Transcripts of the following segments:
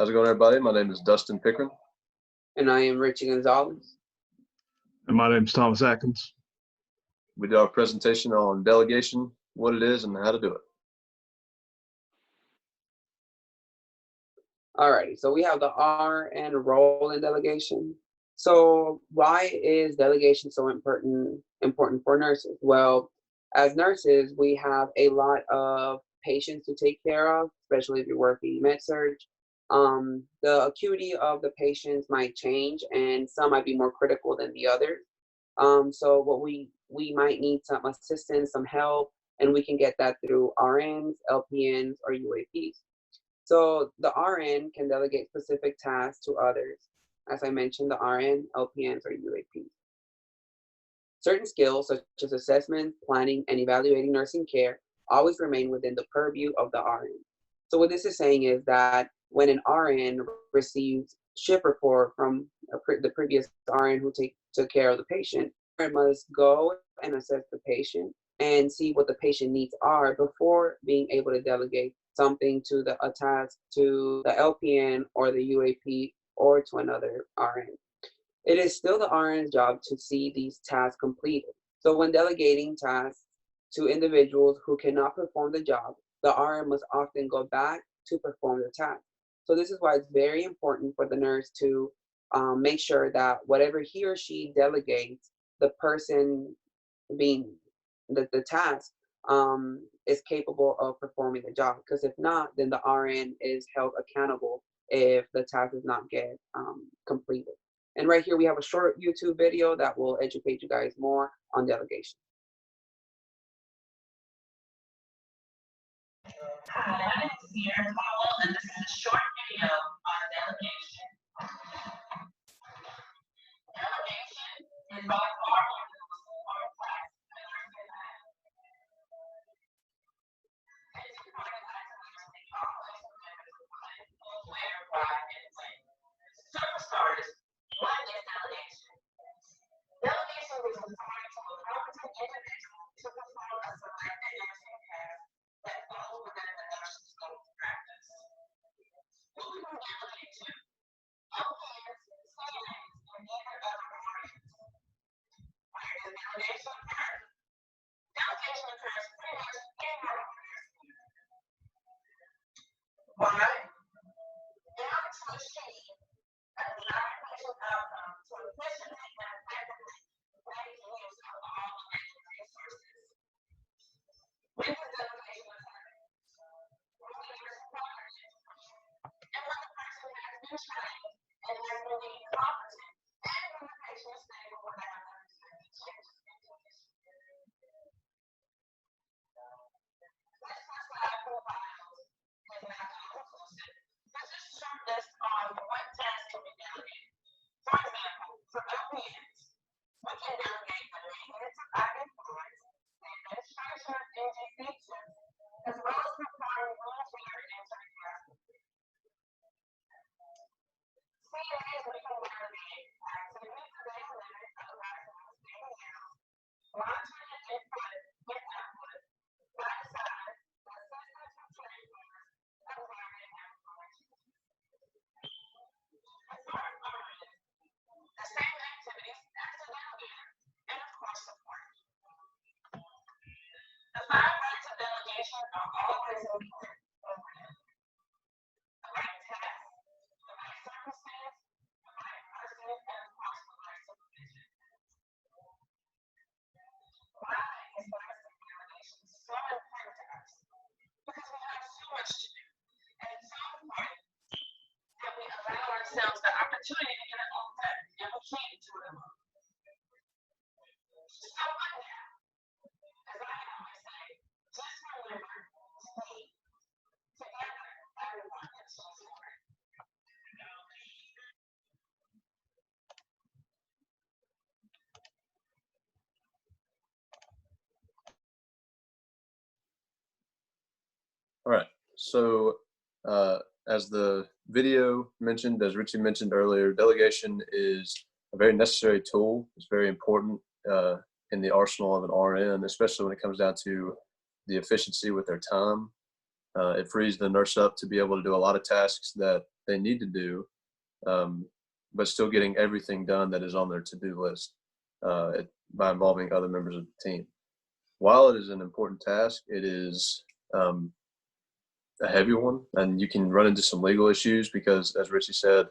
How's it going, everybody? My name is Dustin Pickering. And I am Richie Gonzalez. And my name's Thomas Atkins. We do our presentation on delegation, what it is, and how to do it. Alrighty, so we have the R and role in delegation. So why is delegation so important for nurses? Well, as nurses, we have a lot of patients to take care of, especially if you're working med-surg. The acuity of the patients might change, and some might be more critical than the others. So what we might need some assistance, some help, and we can get that through RNs, LPNs, or UAPs. So the RN can delegate specific tasks to others. As I mentioned, the RN, LPNs, or UAPs. Certain skills, such as assessment, planning, and evaluating nursing care, always remain within the purview of the RN. So what this is saying is that when an RN receives shift report from the previous RN who took care of the patient, RN must go and assess the patient and see what the patient needs are before being able to delegate something to a task to the LPN or the UAP or to another RN. It is still the RN's job to see these tasks completed. So when delegating tasks to individuals who cannot perform the job, the RN must often go back to perform the task. So this is why it's very important for the nurse to make sure that whatever he or she delegates, the person being the task is capable of performing the job. Because if not, then the RN is held accountable if the task does not get completed. And right here we have a short YouTube video that will educate you guys more on delegation. Hi, my name is Sierra Powell, and this is a short video on delegation. Delegation is by far one of the most important tasks a nurse can have. It is important that a nurse take all members of client who, where, why, and when. So for starters, what is delegation? Delegation is assigned to a competent individual to perform a selected nursing task that falls within the nurse's scope of practice. Who can delegate to? LPNs, CNAs, and even other RNs. Where does delegation occur? Delegation occurs pretty much anywhere on the nursing unit. Why? In order to achieve a desired patient outcome to efficiently and effectively make use of all available resources. When does delegation occur? When the nurse requires it. And when the person has been trained and has been deemed competent, and when the patient is stable without unexpected changes in condition. This slide profiles is not all-inclusive. This is a short list on what tasks can be delegated. For example, for LPNs, we can delegate the maintenance of IV fluids, the administration of NG features, as well as performing wheelchair and entry tasks. CNAs, we can delegate activities of daily living of maximum standing hours, monitoring and input with output, life side, assistance with transfers, and learning and corrections. As far as RNs, the same activities as the delegator, and of course support. The 5 rights of delegation are always important over them. The right task, the right circumstance, the right person, and of course the right supervision. Why is nurse delegation so important to us? Because we have so much to do, and it's so important that we allow ourselves the opportunity to get it all done, and we can't do it alone. So what now? As I always say, just remember to be together, everyone achieves more. All right. So as the video mentioned, as Richie mentioned earlier, delegation is a very necessary tool. It's very important in the arsenal of an RN, especially when it comes down to the efficiency with their time. It frees the nurse up to be able to do a lot of tasks that they need to do, but still getting everything done that is on their to-do list by involving other members of the team. While it is an important task, it is a heavy one, and you can run into some legal issues because, as Richie said,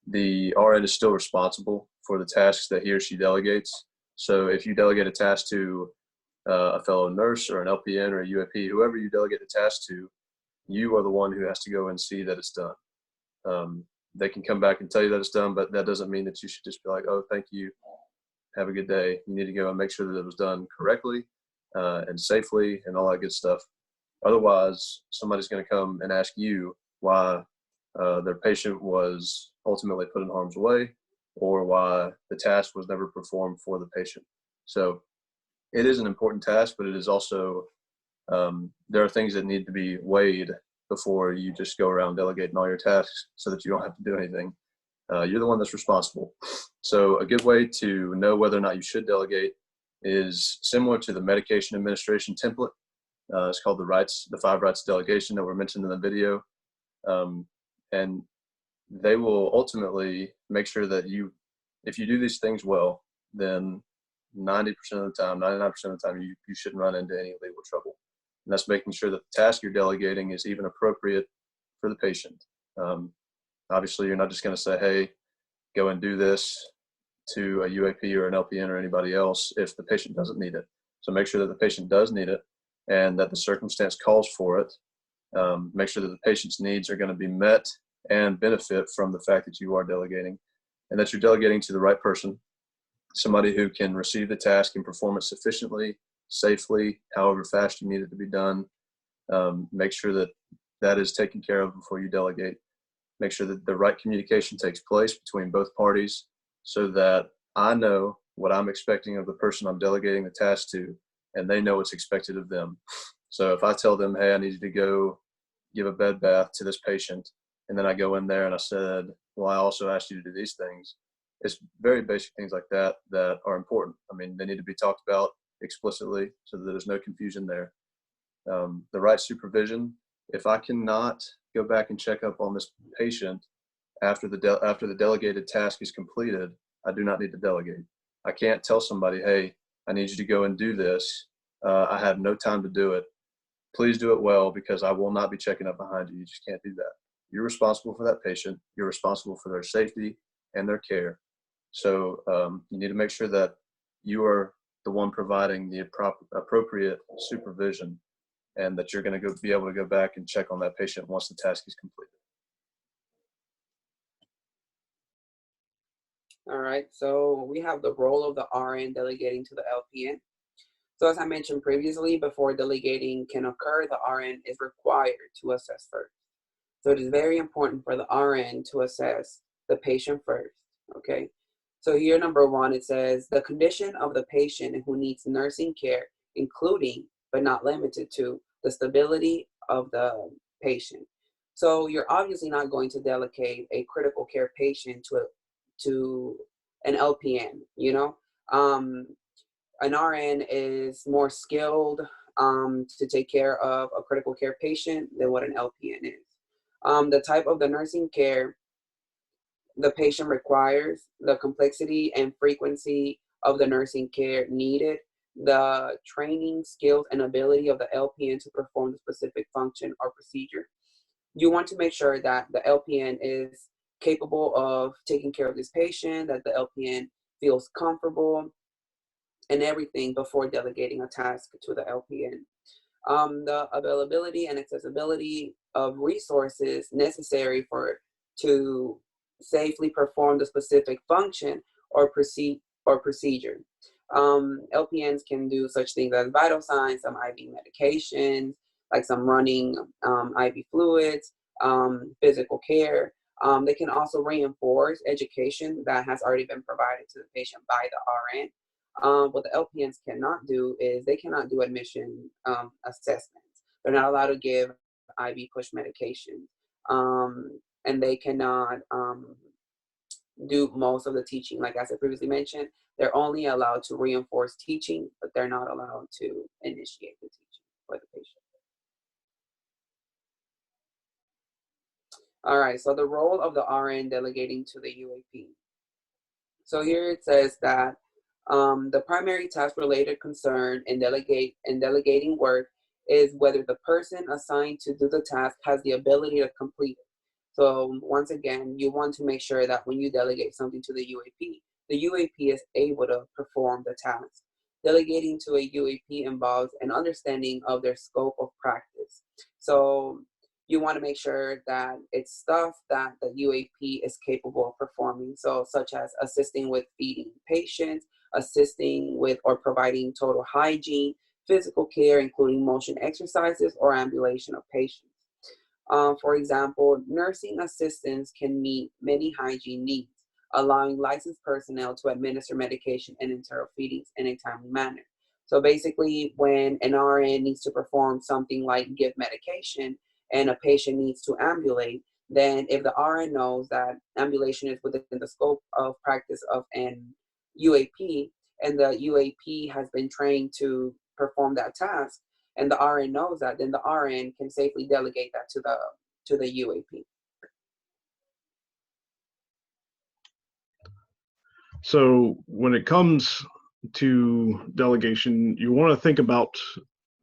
the RN is still responsible for the tasks that he or she delegates. So if you delegate a task to a fellow nurse or an LPN or a UAP, whoever you delegate the task to, you are the one who has to go and see that it's done. They can come back and tell you that it's done, but that doesn't mean that you should just be like, oh, thank you, have a good day. You need to go and make sure that it was done correctly and safely and all that good stuff. Otherwise, somebody's going to come and ask you why their patient was ultimately put in harm's way or why the task was never performed for the patient. So it is an important task, but it is also, there are things that need to be weighed before you just go around delegating all your tasks so that you don't have to do anything. You're the one that's responsible. So a good way to know whether or not you should delegate is similar to the medication administration template. It's called the 5 rights delegation that were mentioned in the video. And they will ultimately make sure that if you do these things well, then 90% of the time, 99% of the time, you shouldn't run into any legal trouble. And that's making sure that the task you're delegating is even appropriate for the patient. Obviously, you're not just going to say, hey, go and do this to a UAP or an LPN or anybody else if the patient doesn't need it. So make sure that the patient does need it and that the circumstance calls for it. Make sure that the patient's needs are going to be met and benefit from the fact that you are delegating and that you're delegating to the right person, somebody who can receive the task and perform it sufficiently, safely, however fast you need it to be done. Make sure that that is taken care of before you delegate. Make sure that the right communication takes place between both parties so that I know what I'm expecting of the person I'm delegating the task to, and they know what's expected of them. So if I tell them, hey, I need you to go give a bed bath to this patient, and then I go in there and I said, well, I also asked you to do these things. It's very basic things like that that are important. I mean, they need to be talked about explicitly so that there's no confusion there. The right supervision, if I cannot go back and check up on this patient after the delegated task is completed, I do not need to delegate. I can't tell somebody, hey, I need you to go and do this. I have no time to do it. Please do it well because I will not be checking up behind you. You just can't do that. You're responsible for that patient. You're responsible for their safety and their care. So you need to make sure that you are the one providing the appropriate supervision and that you're going to be able to go back and check on that patient once the task is completed. All right, so we have the role of the RN delegating to the LPN. So as I mentioned previously, before delegating can occur, the RN is required to assess first. So it is very important for the RN to assess the patient first, okay? So here, number 1, it says, the condition of the patient who needs nursing care, including, but not limited to, the stability of the patient. So you're obviously not going to delegate a critical care patient to an LPN, you know? An RN is more skilled to take care of a critical care patient than what an LPN is. The type of the nursing care the patient requires, the complexity and frequency of the nursing care needed, the training, skills, and ability of the LPN to perform the specific function or procedure. You want to make sure that the LPN is capable of taking care of this patient, that the LPN feels comfortable, and everything before delegating a task to the LPN. The availability and accessibility of resources necessary to safely perform the specific function or procedure. LPNs can do such things as vital signs, some IV medications, like some running IV fluids, physical care. They can also reinforce education that has already been provided to the patient by the RN. What the LPNs cannot do is they cannot do admission assessments. They're not allowed to give IV push medication. And they cannot do most of the teaching. Like as I previously mentioned, they're only allowed to reinforce teaching, but they're not allowed to initiate the teaching for the patient. All right, so the role of the RN delegating to the UAP. So here it says that the primary task-related concern in delegating work is whether the person assigned to do the task has the ability to complete it. So once again, you want to make sure that when you delegate something to the UAP is able to perform the task. Delegating to a UAP involves an understanding of their scope of practice. So you want to make sure that it's stuff that the UAP is capable of performing. So such as assisting with feeding patients, assisting with or providing total hygiene, physical care, including motion exercises or ambulation of patients. For example, nursing assistants can meet many hygiene needs, allowing licensed personnel to administer medication and enteral feedings in a timely manner. So basically, when an RN needs to perform something like give medication and a patient needs to ambulate, then if the RN knows that ambulation is within the scope of practice of an UAP, and the UAP has been trained to perform that task, and the RN knows that, then the RN can safely delegate that to the UAP. So when it comes to delegation, you want to think about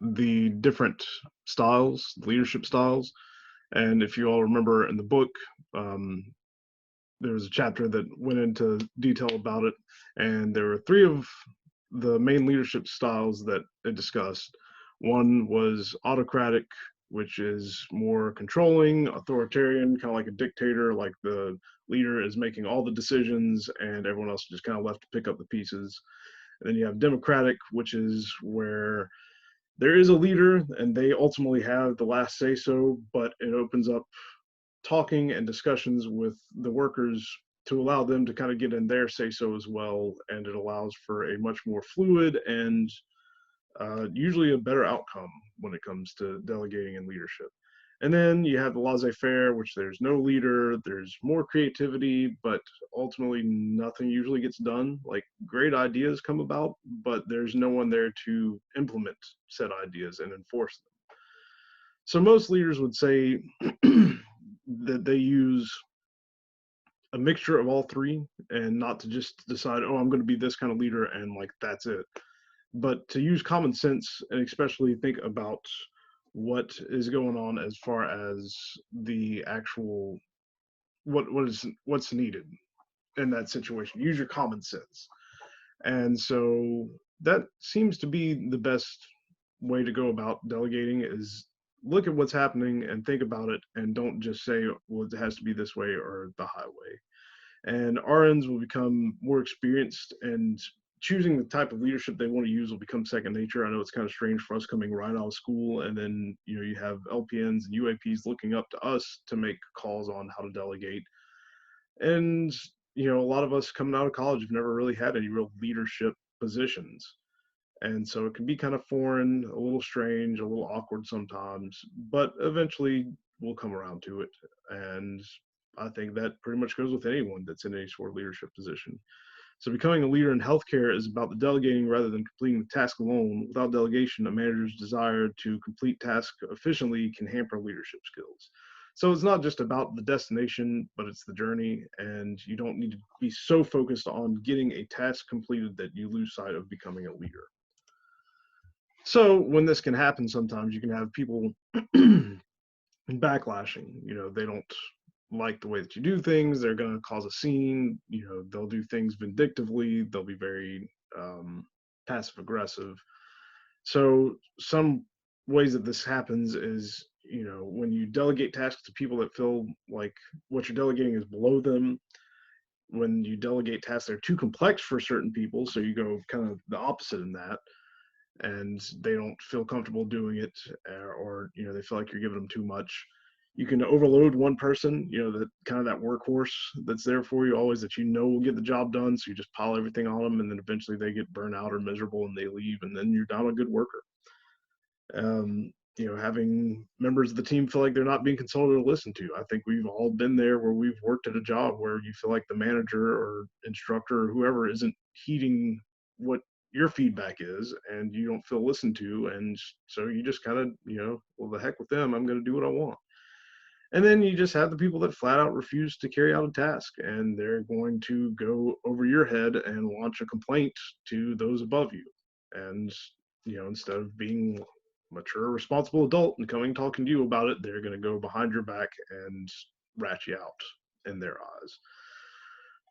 the different styles, leadership styles. And if you all remember in the book, there was a chapter that went into detail about it. And there were three of the main leadership styles that it discussed. One was autocratic, which is more controlling, authoritarian, kind of like a dictator, like the leader is making all the decisions and everyone else just kind of left to pick up the pieces. And then you have democratic, which is where there is a leader and they ultimately have the last say so, but it opens up talking and discussions with the workers to allow them to kind of get in their say so as well. And it allows for a much more fluid and usually a better outcome when it comes to delegating and leadership. And then you have the laissez-faire, which there's no leader, there's more creativity, but ultimately nothing usually gets done. Like great ideas come about, but there's no one there to implement said ideas and enforce them. So most leaders would say that they use a mixture of all three and not to just decide, oh, I'm going to be this kind of leader and like that's it. But to use common sense and especially think about what is going on as far as the actual what's needed in that situation. Use your common sense. And so that seems to be the best way to go about delegating is look at what's happening and think about it and don't just say, well, it has to be this way or the highway. And RNs will become more experienced and choosing the type of leadership they want to use will become second nature. I know it's kind of strange for us coming right out of school and then you have LPNs and UAPs looking up to us to make calls on how to delegate. And a lot of us coming out of college have never really had any real leadership positions. And so it can be kind of foreign, a little strange, a little awkward sometimes, but eventually we'll come around to it. And I think that pretty much goes with anyone that's in any sort of leadership position. So becoming a leader in healthcare is about the delegating rather than completing the task alone. Without delegation, a manager's desire to complete tasks efficiently can hamper leadership skills. So it's not just about the destination, but it's the journey, and you don't need to be so focused on getting a task completed that you lose sight of becoming a leader. So when this can happen, sometimes you can have people backlashing. They don't like the way that you do things. They're going to cause a scene. They'll do things vindictively. They'll be very passive aggressive. So some ways that this happens is, when you delegate tasks to people that feel like what you're delegating is below them, when you delegate tasks that are too complex for certain people, so you go kind of the opposite in that, and they don't feel comfortable doing it, or they feel like you're giving them too much. You can overload one person, that kind of that workhorse that's there for you always that will get the job done. So you just pile everything on them, and then eventually they get burnt out or miserable and they leave, and then you're down a good worker. Having members of the team feel like they're not being consulted or listened to. I think we've all been there where we've worked at a job where you feel like the manager or instructor or whoever isn't heeding what your feedback is, and you don't feel listened to, and so you just kind of well, the heck with them, I'm going to do what I want. And then you just have the people that flat out refuse to carry out a task, and they're going to go over your head and launch a complaint to those above you. And, instead of being a mature, responsible adult and coming talking to you about it, they're going to go behind your back and rat you out in their eyes.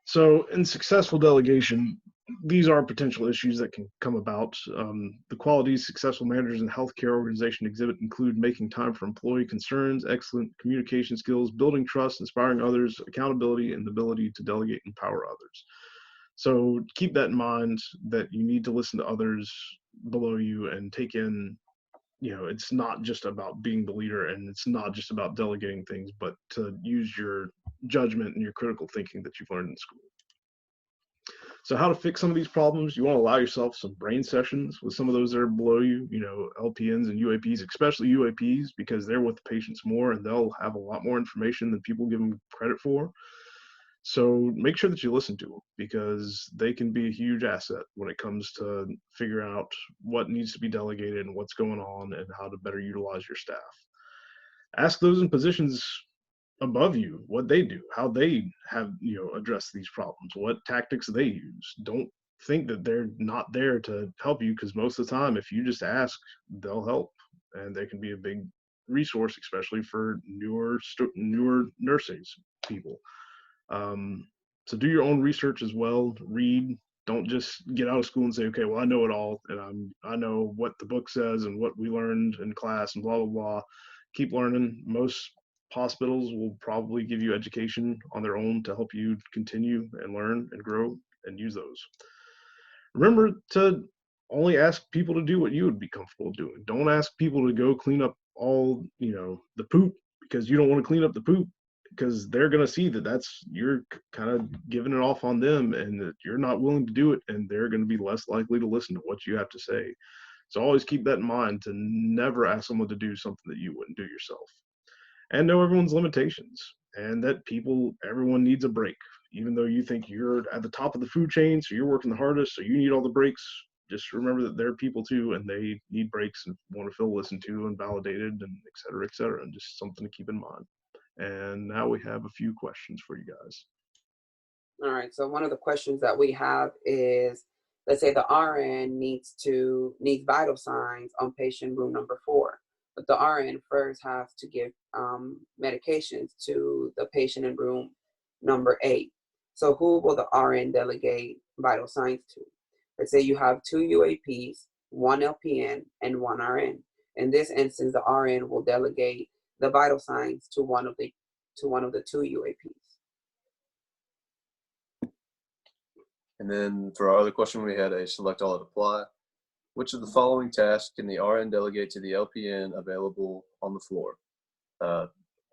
So in successful delegation, these are potential issues that can come about. The qualities successful managers in healthcare organization exhibit include making time for employee concerns, excellent communication skills, building trust, inspiring others, accountability, and the ability to delegate and empower others. So keep that in mind, that you need to listen to others below you and take in, it's not just about being the leader, and it's not just about delegating things, but to use your judgment and your critical thinking that you've learned in school. So how to fix some of these problems? You want to allow yourself some brain sessions with some of those that are below you, LPNs and UAPs, especially UAPs, because they're with the patients more and they'll have a lot more information than people give them credit for. So make sure that you listen to them, because they can be a huge asset when it comes to figuring out what needs to be delegated and what's going on and how to better utilize your staff. Ask those in positions above you what they do, how they have addressed these problems, what tactics they use. Don't think that they're not there to help you, because most of the time, if you just ask, they'll help, and they can be a big resource, especially for newer nursing people. So do your own research as well. Read. Don't just get out of school and say, okay, well, I know it all, and I know what the book says and what we learned in class and blah blah blah. Keep learning. Most hospitals will probably give you education on their own to help you continue and learn and grow and use those. Remember to only ask people to do what you would be comfortable doing. Don't ask people to go clean up all, the poop, because you don't want to clean up the poop, because they're going to see that you're kind of giving it off on them and that you're not willing to do it, and they're going to be less likely to listen to what you have to say. So always keep that in mind, to never ask someone to do something that you wouldn't do yourself. And know everyone's limitations, and that everyone needs a break. Even though you think you're at the top of the food chain, so you're working the hardest, so you need all the breaks, just remember that they're people too, and they need breaks and want to feel listened to and validated, and et cetera, and just something to keep in mind. And now we have a few questions for you guys. All right, so one of the questions that we have is, let's say the RN needs vital signs on patient room number 4. But the RN first has to give medications to the patient in room number 8. So who will the RN delegate vital signs to? Let's say you have 2 UAPs, 1 LPN, and 1 RN. In this instance, the RN will delegate the vital signs to one of the 2 UAPs. And then for our other question, we had a select all and apply. Which of the following tasks can the RN delegate to the LPN available on the floor?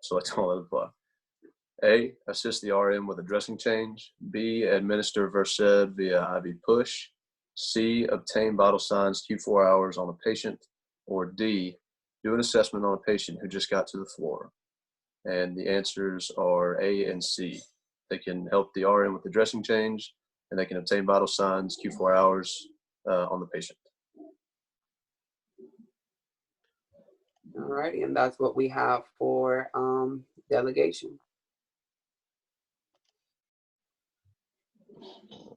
Select all and apply. A, assist the RN with a dressing change. B, administer Versed via IV push. C, obtain vital signs Q4 hours on a patient. Or D, do an assessment on a patient who just got to the floor. And the answers are A and C. They can help the RN with the dressing change, and they can obtain vital signs Q4 hours on the patient. All righty, and that's what we have for delegation.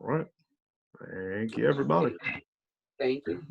All right. Thank you, everybody. Thank you.